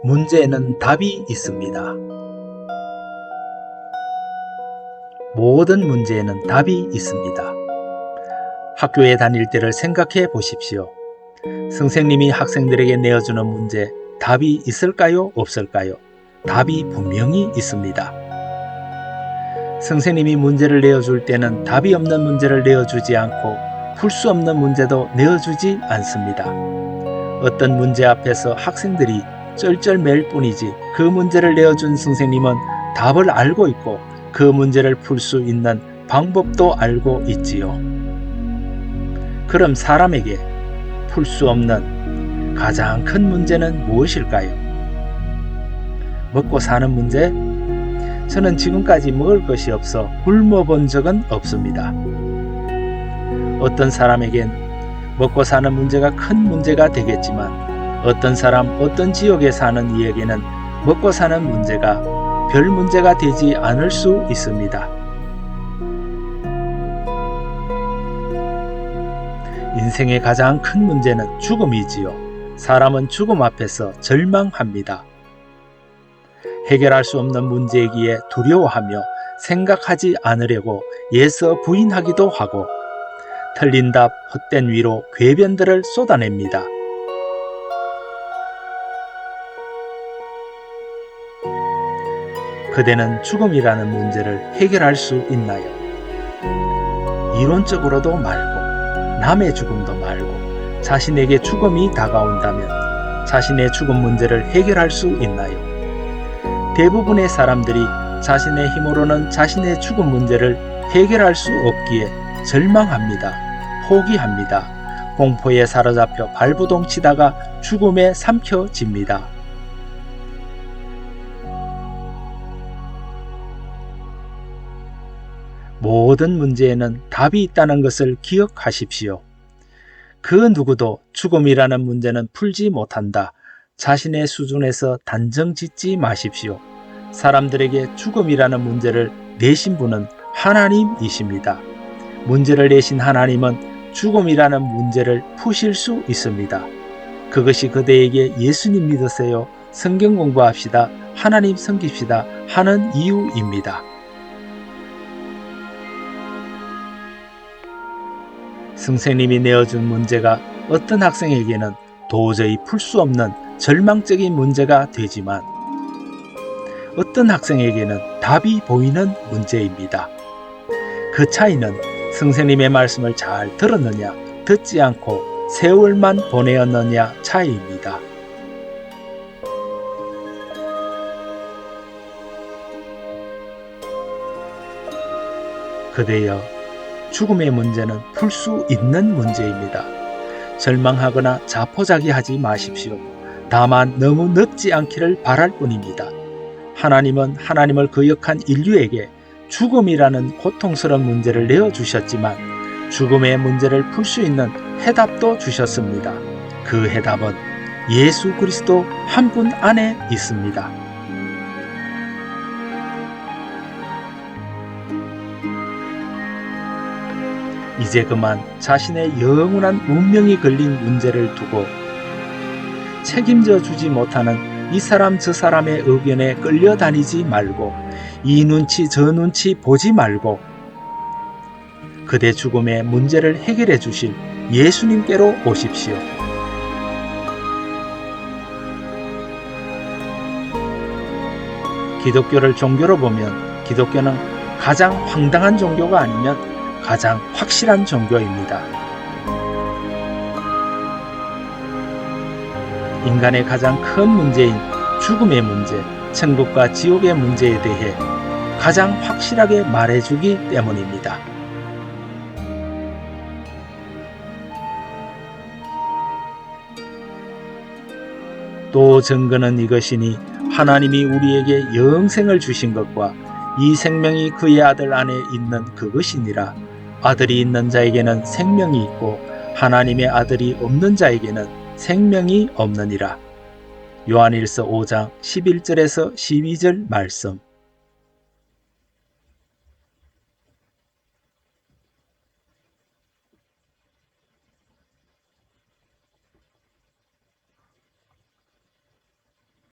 문제에는 답이 있습니다. 모든 문제에는 답이 있습니다. 학교에 다닐 때를 생각해 보십시오. 선생님이 학생들에게 내어주는 문제, 답이 있을까요? 없을까요? 답이 분명히 있습니다. 선생님이 문제를 내어줄 때는 답이 없는 문제를 내어주지 않고 풀 수 없는 문제도 내어주지 않습니다. 어떤 문제 앞에서 학생들이 쩔쩔맬 뿐이지 그 문제를 내어준 선생님은 답을 알고 있고 그 문제를 풀 수 있는 방법도 알고 있지요. 그럼 사람에게 풀 수 없는 가장 큰 문제는 무엇일까요? 먹고 사는 문제? 저는 지금까지 먹을 것이 없어 굶어 본 적은 없습니다. 어떤 사람에겐 먹고 사는 문제가 큰 문제가 되겠지만 어떤 사람, 어떤 지역에 사는 이에게는 먹고 사는 문제가 별 문제가 되지 않을 수 있습니다. 인생의 가장 큰 문제는 죽음이지요. 사람은 죽음 앞에서 절망합니다. 해결할 수 없는 문제이기에 두려워하며 생각하지 않으려고 애써 부인하기도 하고 틀린 답, 헛된 위로 궤변들을 쏟아냅니다. 그대는 죽음이라는 문제를 해결할 수 있나요? 이론적으로도 말고 남의 죽음도 말고 자신에게 죽음이 다가온다면 자신의 죽음 문제를 해결할 수 있나요? 대부분의 사람들이 자신의 힘으로는 자신의 죽음 문제를 해결할 수 없기에 절망합니다. 포기합니다. 공포에 사로잡혀 발부동치다가 죽음에 삼켜집니다. 모든 문제에는 답이 있다는 것을 기억하십시오. 그 누구도 죽음이라는 문제는 풀지 못한다. 자신의 수준에서 단정 짓지 마십시오. 사람들에게 죽음이라는 문제를 내신 분은 하나님이십니다. 문제를 내신 하나님은 죽음이라는 문제를 푸실 수 있습니다. 그것이 그대에게 예수님 믿으세요, 성경 공부합시다, 하나님 섬깁시다 하는 이유입니다. 선생님이 내어준 문제가 어떤 학생에게는 도저히 풀 수 없는 절망적인 문제가 되지만 어떤 학생에게는 답이 보이는 문제입니다. 그 차이는 선생님의 말씀을 잘 들었느냐, 듣지 않고 세월만 보내었느냐 차이입니다. 그대여, 죽음의 문제는 풀 수 있는 문제입니다. 절망하거나 자포자기하지 마십시오. 다만 너무 늦지 않기를 바랄 뿐입니다. 하나님은 하나님을 거역한 인류에게 죽음이라는 고통스러운 문제를 내어주셨지만 죽음의 문제를 풀 수 있는 해답도 주셨습니다. 그 해답은 예수 그리스도 한 분 안에 있습니다. 이제 그만 자신의 영원한 운명이 걸린 문제를 두고 책임져 주지 못하는 이 사람 저 사람의 의견에 끌려다니지 말고 이 눈치 저 눈치 보지 말고 그대 죽음의 문제를 해결해 주실 예수님께로 오십시오. 기독교를 종교로 보면 기독교는 가장 황당한 종교가 아니면 가장 확실한 종교입니다. 인간의 가장 큰 문제인 죽음의 문제, 천국과 지옥의 문제에 대해 가장 확실하게 말해주기 때문입니다. 또 증거는 이것이니 하나님이 우리에게 영생을 주신 것과 이 생명이 그의 아들 안에 있는 그것이니라. 아들이 있는 자에게는 생명이 있고 하나님의 아들이 없는 자에게는 생명이 없느니라. 요한일서 5장 11절에서 12절 말씀.